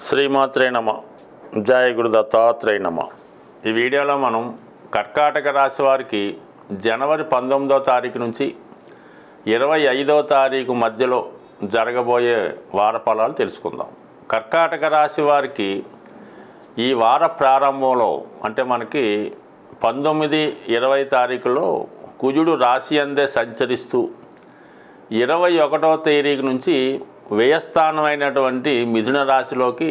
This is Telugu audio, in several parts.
శ్రీమాత్రే నమ. జయ గురు దత్తాత్రేయ నమ. ఈ వీడియోలో మనం కర్కాటక రాశి వారికి జనవరి 19వ తారీఖు నుంచి 25వ తారీఖు మధ్యలో జరగబోయే వార ఫలాలు తెలుసుకుందాం. కర్కాటక రాశి వారికి ఈ వార ప్రారంభంలో అంటే మనకి 19, 20 తారీఖులో కుజుడు రాశి అందే సంచరిస్తూ 21వ తారీఖు నుంచి వ్యయస్థానమైనటువంటి మిథున రాశిలోకి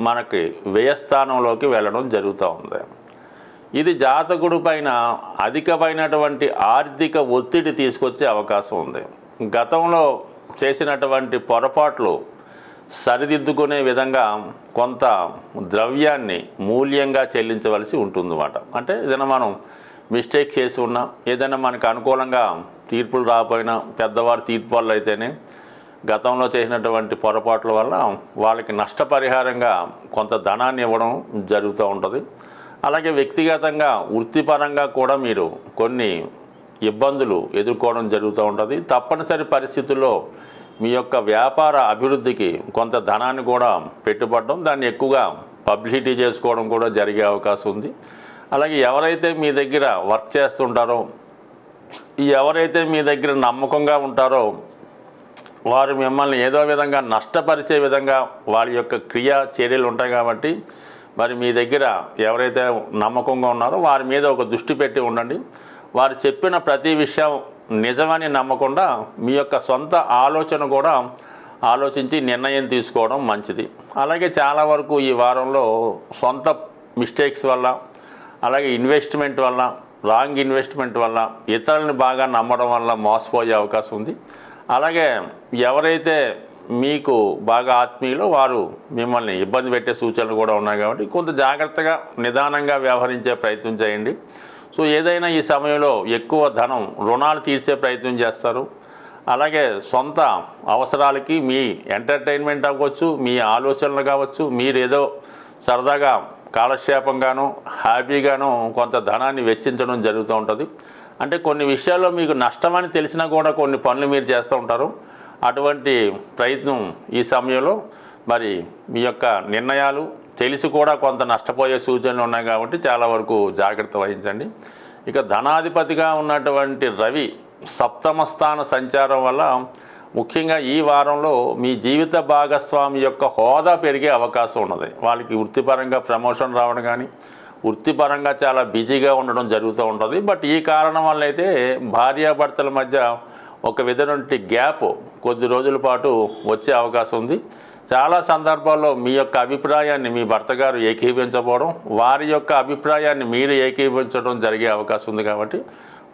మనకి వ్యయస్థానంలోకి వెళ్ళడం జరుగుతూ ఉంది. ఇది జాతకుడి పైన అధికమైనటువంటి ఆర్థిక ఒత్తిడి తీసుకొచ్చే అవకాశం ఉంది. గతంలో చేసినటువంటి పొరపాట్లు సరిదిద్దుకునే విధంగా కొంత ద్రవ్యాన్ని మూల్యంగా చెల్లించవలసి ఉంటుందన్నమాట. అంటే ఏదైనా మనం మిస్టేక్ చేసి ఉన్నా, ఏదైనా మనకు అనుకూలంగా తీర్పులు రాకపోయినా, పెద్దవారి తీర్పు వల్ల అయితేనే గతంలో చేసినటువంటి పొరపాట్ల వల్ల వాళ్ళకి నష్టపరిహారంగా కొంత ధనాన్ని ఇవ్వడం జరుగుతూ ఉంటుంది. అలాగే వ్యక్తిగతంగా వృత్తిపరంగా కూడా మీరు కొన్ని ఇబ్బందులు ఎదుర్కోవడం జరుగుతూ ఉంటుంది. తప్పనిసరి పరిస్థితుల్లో మీ యొక్క వ్యాపార అభివృద్ధికి కొంత ధనాన్ని కూడా పెట్టుబడడం, దాన్ని ఎక్కువగా పబ్లిసిటీ చేసుకోవడం కూడా జరిగే అవకాశం ఉంది. అలాగే ఎవరైతే మీ దగ్గర వర్క్ చేస్తుంటారో, ఎవరైతే మీ దగ్గర నమ్మకంగా ఉంటారో వారు మిమ్మల్ని ఏదో విధంగా నష్టపరిచే విధంగా వారి యొక్క క్రియా చర్యలు ఉంటాయి. కాబట్టి మరి మీ దగ్గర ఎవరైతే నమ్మకంగా ఉన్నారో వారి మీద ఒక దృష్టి పెట్టి ఉండండి. వారు చెప్పిన ప్రతి విషయం నిజమని నమ్మకుండా మీ యొక్క సొంత ఆలోచన కూడా ఆలోచించి నిర్ణయం తీసుకోవడం మంచిది. అలాగే చాలా వరకు ఈ వారంలో సొంత మిస్టేక్స్ వల్ల, అలాగే ఇన్వెస్ట్మెంట్ వల్ల, రాంగ్ ఇన్వెస్ట్మెంట్ వల్ల, ఇతరులను బాగా నమ్మడం వల్ల మోసపోయే అవకాశం ఉంది. అలాగే ఎవరైతే మీకు బాగా ఆత్మీయులో వారు మిమ్మల్ని ఇబ్బంది పెట్టే సూచనలు కూడా ఉన్నాయి. కాబట్టి కొంత జాగ్రత్తగా నిదానంగా వ్యవహరించే ప్రయత్నం చేయండి. సో ఏదైనా ఈ సమయంలో ఎక్కువ ధనం రుణాలు తీర్చే ప్రయత్నం చేస్తారు. అలాగే సొంత అవసరాలకి మీ ఎంటర్టైన్మెంట్ అవ్వచ్చు, మీ ఆలోచనలు కావచ్చు, మీరేదో సరదాగా కాలక్షేపంగాను హ్యాపీగాను కొంత ధనాన్ని వెచ్చించడం జరుగుతూ ఉంటుంది. అంటే కొన్ని విషయాల్లో మీకు నష్టమని తెలిసినా కూడా కొన్ని పనులు మీరు చేస్తూ ఉంటారు. అటువంటి ప్రయత్నం ఈ సమయంలో మరి మీ యొక్క నిర్ణయాలు తెలిసి కూడా కొంత నష్టపోయే సూచనలు ఉన్నాయి. కాబట్టి చాలా వరకు జాగ్రత్త వహించండి. ఇక ధనాధిపతిగా ఉన్నటువంటి రవి సప్తమ స్థాన సంచారం వల్ల ముఖ్యంగా ఈ వారంలో మీ జీవిత భాగస్వామి యొక్క హోదా పెరిగే అవకాశం ఉన్నది. వాళ్ళకి వృత్తిపరంగా ప్రమోషన్ రావడం కానీ, వృత్తిపరంగా చాలా బిజీగా ఉండడం జరుగుతూ ఉంటుంది. బట్ ఈ కారణం వల్ల అయితే భార్యాభర్తల మధ్య ఒక విధమైన గ్యాప్ కొద్ది రోజుల పాటు వచ్చే అవకాశం ఉంది. చాలా సందర్భాల్లో మీ యొక్క అభిప్రాయాన్ని మీ భర్త గారు ఏకీభవించకపోవడం, వారి యొక్క అభిప్రాయాన్ని మీరు ఏకీభవించడం జరిగే అవకాశం ఉంది. కాబట్టి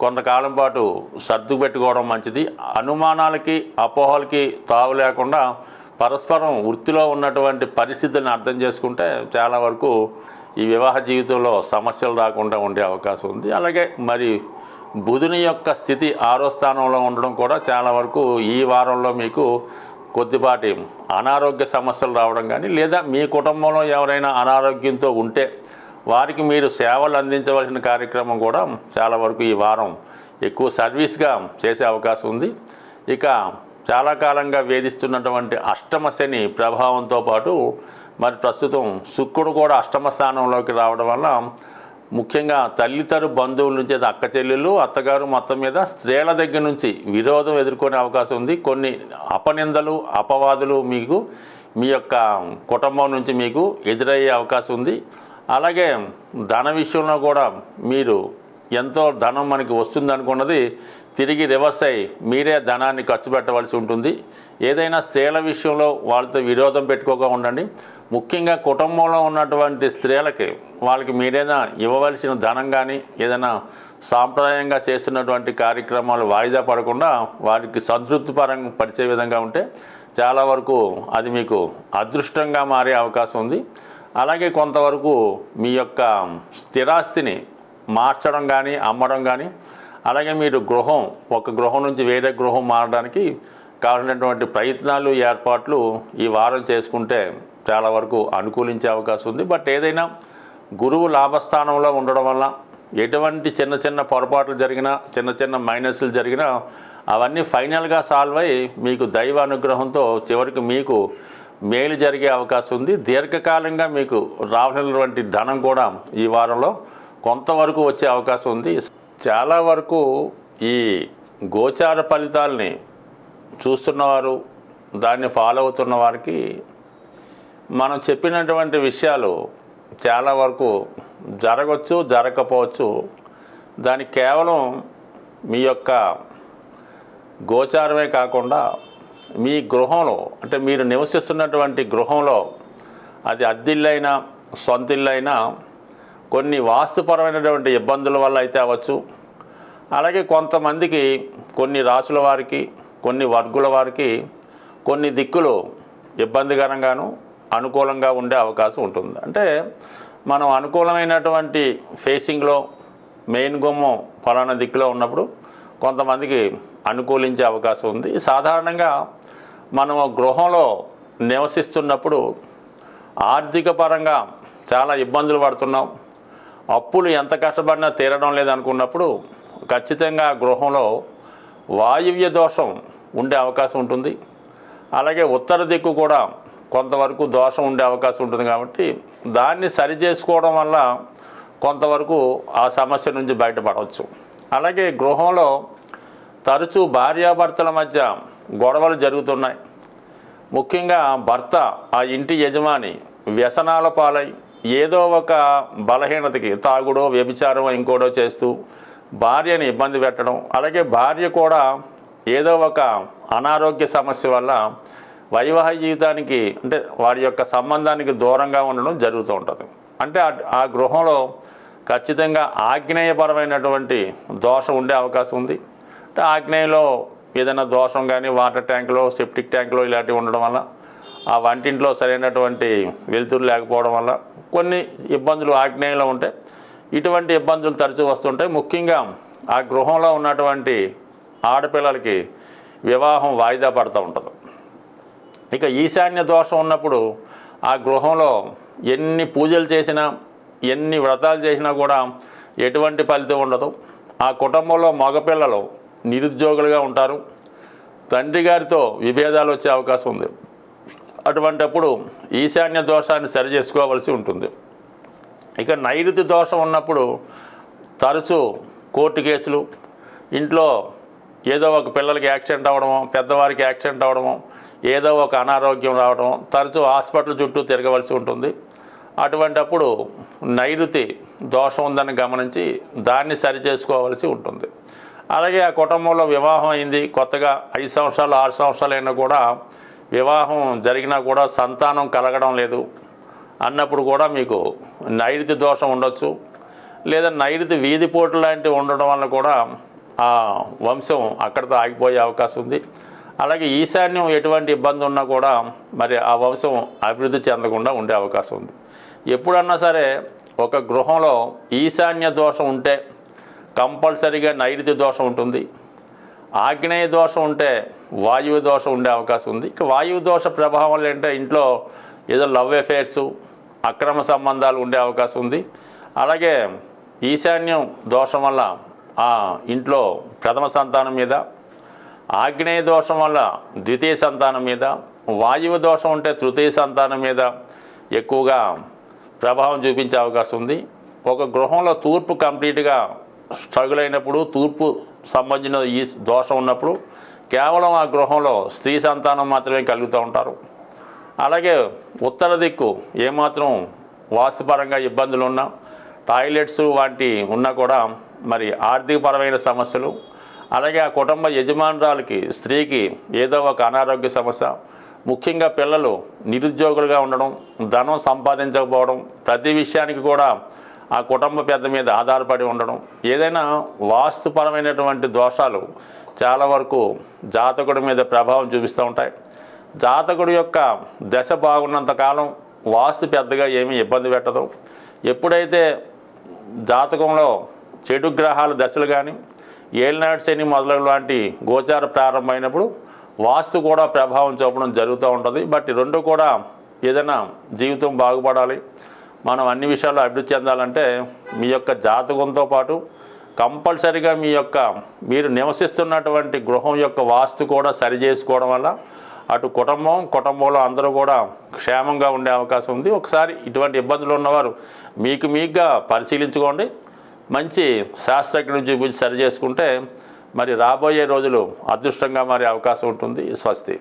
కొంతకాలం పాటు సర్దు పెట్టుకోవడం మంచిది. అనుమానాలకి అపోహలకి తావు లేకుండా పరస్పరం వృత్తిలో ఉన్నటువంటి పరిస్థితులను అర్థం చేసుకుంటే చాలా వరకు ఈ వివాహ జీవితంలో సమస్యలు రాకుండా ఉండే అవకాశం ఉంది. అలాగే మరి బుధుని యొక్క స్థితి 6వ స్థానంలో ఉండడం కూడా చాలా వరకు ఈ వారంలో మీకు కొద్దిపాటి అనారోగ్య సమస్యలు రావడం కానీ, లేదా మీ కుటుంబంలో ఎవరైనా అనారోగ్యంతో ఉంటే వారికి మీరు సేవలు అందించవలసిన కార్యక్రమం కూడా చాలా వరకు ఈ వారం ఎక్కువ సర్వీస్గా చేసే అవకాశం ఉంది. ఇక చాలా కాలంగా వేధిస్తున్నటువంటి అష్టమ శని ప్రభావంతో పాటు మరి ప్రస్తుతం శుక్రుడు కూడా అష్టమ స్థానంలోకి రావడం వల్ల ముఖ్యంగా తల్లితరు బంధువుల నుంచి, అక్క చెల్లెళ్ళు, అత్తగారు మొత్తం మీద స్త్రీల దగ్గర నుంచి విరోధం ఎదుర్కొనే అవకాశం ఉంది. కొన్ని అపనిందలు, అపవాదులు మీకు మీ యొక్క కుటుంబం నుంచి మీకు ఎదురయ్యే అవకాశం ఉంది. అలాగే ధన విషయంలో కూడా మీరు ఎంతో ధనం మనకి వస్తుంది అనుకున్నది తిరిగి రివర్స్ అయ్యి మీరే ధనాన్ని ఖర్చు పెట్టవలసి ఉంటుంది. ఏదైనా స్త్రీల విషయంలో వాళ్ళతో విరోధం పెట్టుకోగా ఉండండి. ముఖ్యంగా కుటుంబంలో ఉన్నటువంటి స్త్రీలకి వాళ్ళకి మీరేనా ఇవ్వవలసిన ధనం కానీ, ఏదైనా సాంప్రదాయంగా చేస్తున్నటువంటి కార్యక్రమాలు వాయిదా పడకుండా వారికి సంతృప్తిపరంగా పరిచే విధంగా ఉంటే చాలా వరకు అది మీకు అదృష్టంగా మారే అవకాశం ఉంది. అలాగే కొంతవరకు మీ యొక్క స్థిరాస్తిని మార్చడం కానీ, అమ్మడం కానీ, అలాగే మీరు ఒక గృహం నుంచి వేరే గృహం మారడానికి కావాల్సినటువంటి ప్రయత్నాలు, ఏర్పాట్లు ఈ వారం చేసుకుంటే చాలా వరకు అనుకూలించే అవకాశం ఉంది. బట్ ఏదైనా గురువు లాభస్థానంలో ఉండడం వల్ల ఎటువంటి చిన్న చిన్న పొరపాట్లు జరిగినా, చిన్న చిన్న మైనస్లు జరిగినా అవన్నీ ఫైనల్గా సాల్వ్ అయ్యి మీకు దైవ అనుగ్రహంతో చివరికి మీకు మేలు జరిగే అవకాశం ఉంది. దీర్ఘకాలంగా మీకు రావాల్సినటువంటి ధనం కూడా ఈ వారంలో కొంతవరకు వచ్చే అవకాశం ఉంది. చాలా వరకు ఈ గోచార ఫలితాలని చూస్తున్నవారు, దాన్ని ఫాలో అవుతున్న వారికి మనం చెప్పినటువంటి విషయాలు చాలా వరకు జరగవచ్చు, జరగకపోవచ్చు. దానికి కేవలం మీ యొక్క గోచారమే కాకుండా మీ గృహంలో, అంటే మీరు నివసిస్తున్నటువంటి గృహంలో, అది అద్దిల్లైనా సొంత ఇల్లైనా కొన్ని వాస్తుపరమైనటువంటి ఇబ్బందుల వల్ల అయితే అవ్వచ్చు. అలాగే కొంతమందికి, కొన్ని రాసుల వారికి, కొన్ని వర్గుల వారికి కొన్ని దిక్కులు ఇబ్బందికరంగాను అనుకూలంగా ఉండే అవకాశం ఉంటుంది. అంటే మనం అనుకూలమైనటువంటి ఫేసింగ్లో మెయిన్ గుమ్మం ఫలానా దిక్కులో ఉన్నప్పుడు కొంతమందికి అనుకూలించే అవకాశం ఉంది. సాధారణంగా మనం గృహంలో నివసిస్తున్నప్పుడు ఆర్థిక పరంగా చాలా ఇబ్బందులు పడుతున్నాం, అప్పులు ఎంత కష్టపడినా తీరడం లేదనుకున్నప్పుడు ఖచ్చితంగా గృహంలో వాయువ్య దోషం ఉండే అవకాశం ఉంటుంది. అలాగే ఉత్తర దిక్కు కూడా కొంతవరకు దోషం ఉండే అవకాశం ఉంటుంది. కాబట్టి దాన్ని సరి చేసుకోవడం వల్ల కొంతవరకు ఆ సమస్య నుంచి బయటపడవచ్చు. అలాగే గృహంలో తరచూ భార్యాభర్తల మధ్య గొడవలు జరుగుతున్నాయి. ముఖ్యంగా భర్త, ఆ ఇంటి యజమాని వ్యసనాల పాలై ఏదో ఒక బలహీనతకి, తాగుడో వ్యభిచారం ఇంకోటో చేస్తూ భార్యని ఇబ్బంది పెట్టడం, అలాగే భార్య కూడా ఏదో ఒక అనారోగ్య సమస్య వల్ల వైవాహిక జీవితానికి, అంటే వారి యొక్క సంబంధానికి దూరంగా ఉండడం జరుగుతూ ఉంటుంది. అంటే ఆ గృహంలో ఖచ్చితంగా ఆగ్నేయపరమైనటువంటి దోషం ఉండే అవకాశం ఉంది. అంటే ఆగ్నేయంలో ఏదైనా దోషం కానీ వాటర్ ట్యాంకులో, సెప్టిక్ ట్యాంకులో ఇలాంటివి ఉండడం వల్ల, ఆ వంటింట్లో సరైనటువంటి వెలుతురు లేకపోవడం వల్ల కొన్ని ఇబ్బందులు ఆగ్నేయంలో ఉంటే ఇటువంటి ఇబ్బందులు తరచూ వస్తుంటాయి. ముఖ్యంగా ఆ గృహంలో ఉన్నటువంటి ఆడపిల్లలకి వివాహం వాయిదా పడుతూ ఉంటుంది. ఇక ఈశాన్య దోషం ఉన్నప్పుడు ఆ గృహంలో ఎన్ని పూజలు చేసినా, ఎన్ని వ్రతాలు చేసినా కూడా ఎటువంటి ఫలితం ఉండదు. ఆ కుటుంబంలో మగపిల్లలు నిరుద్యోగులుగా ఉంటారు, తండ్రి గారితో విభేదాలు వచ్చే అవకాశం ఉంది. అటువంటప్పుడు ఈశాన్య దోషాన్ని సరి చేసుకోవాల్సి ఉంటుంది. ఇక నైరుతి దోషం ఉన్నప్పుడు తరచూ కోర్టు కేసులు, ఇంట్లో ఏదో ఒక పిల్లలకి యాక్సిడెంట్ అవ్వడమో, పెద్దవారికి యాక్సిడెంట్ అవ్వడమో, ఏదో ఒక అనారోగ్యం రావడం, తరచూ హాస్పిటల్ చుట్టూ తిరగవలసి ఉంటుంది. అటువంటప్పుడు నైరుతి దోషం ఉందని గమనించి దాన్ని సరి చేసుకోవాల్సి ఉంటుంది. అలాగే ఆ కుటుంబంలో వివాహం అయింది, కొత్తగా 5 సంవత్సరాలు 6 సంవత్సరాలు అయినా కూడా వివాహం జరిగినా కూడా సంతానం కలగడం లేదు అన్నప్పుడు కూడా మీకు నైరుతి దోషం ఉండొచ్చు. లేదా నైరుతి వీధిపోటు లాంటివి ఉండడం వల్ల కూడా ఆ వంశం అక్కడితో ఆగిపోయే అవకాశం ఉంది. అలాగే ఈశాన్యం ఎటువంటి ఇబ్బంది ఉన్నా కూడా మరి ఆ వంశం అభివృద్ధి చెందకుండా ఉండే అవకాశం ఉంది. ఎప్పుడన్నా సరే ఒక గృహంలో ఈశాన్య దోషం ఉంటే కంపల్సరీగా నైరుతి దోషం ఉంటుంది. ఆగ్నేయ దోషం ఉంటే వాయువు దోషం ఉండే అవకాశం ఉంది. ఇక వాయువు దోష ప్రభావం ఏంటంటే ఇంట్లో ఏదో లవ్ అఫేర్సు, అక్రమ సంబంధాలు ఉండే అవకాశం ఉంది. అలాగే ఈశాన్యం దోషం వల్ల ఆ ఇంట్లో ప్రథమ సంతానం మీద, ఆగ్నేయ దోషం వల్ల ద్వితీయ సంతానం మీద, వాయువు దోషం ఉంటే తృతీయ సంతానం మీద ఎక్కువగా ప్రభావం చూపించే అవకాశం ఉంది. ఒక గృహంలో తూర్పు కంప్లీట్గా స్ట్రగుల్ అయినప్పుడు, తూర్పు సంబంధించిన ఈ దోషం ఉన్నప్పుడు కేవలం ఆ గృహంలో స్త్రీ సంతానం మాత్రమే కలుగుతూ ఉంటారు. అలాగే ఉత్తర దిక్కు ఏమాత్రం వాస్తుపరంగా ఇబ్బందులు ఉన్నా, టాయిలెట్స్ వంటి ఉన్నా కూడా మరి ఆర్థికపరమైన సమస్యలు, అలాగే ఆ కుటుంబ యజమానురాలకి, స్త్రీకి ఏదో ఒక అనారోగ్య సమస్య, ముఖ్యంగా పిల్లలు నిరుద్యోగులుగా ఉండడం, ధనం సంపాదించకపోవడం, ప్రతి విషయానికి కూడా ఆ కుటుంబ పెద్ద మీద ఆధారపడి ఉండడం, ఏదైనా వాస్తుపరమైనటువంటి దోషాలు చాలా వరకు జాతకుడి మీద ప్రభావం చూపిస్తూ ఉంటాయి. జాతకుడి యొక్క దశ బాగున్నంతకాలం వాస్తు పెద్దగా ఏమీ ఇబ్బంది పెట్టదు. ఎప్పుడైతే జాతకంలో చెడు గ్రహాల దశలు కానీ, ఏలినాటి శని మొదలగు లాంటి గోచార ప్రారంభమైనప్పుడు వాస్తు కూడా ప్రభావం చూపడం జరుగుతూ ఉంటుంది. బట్ రెండు కూడా ఏదైనా జీవితం బాగుపడాలి, మనం అన్ని విషయాల్లో అభివృద్ధి చెందాలంటే మీ యొక్క జాతకంతో పాటు కంపల్సరీగా మీరు నివసిస్తున్నటువంటి గృహం యొక్క వాస్తు కూడా సరి చేసుకోవడం వల్ల అటు కుటుంబంలో అందరూ కూడా క్షేమంగా ఉండే అవకాశం ఉంది. ఒకసారి ఇటువంటి ఇబ్బందులు ఉన్నవారు మీకుగా పరిశీలించుకోండి. మంచి శాస్త్రజ్ఞుని చూపించి సరి చేసుకుంటే మరి రాబోయే రోజులు అదృష్టంగా మారే అవకాశం ఉంటుంది. స్వస్తి.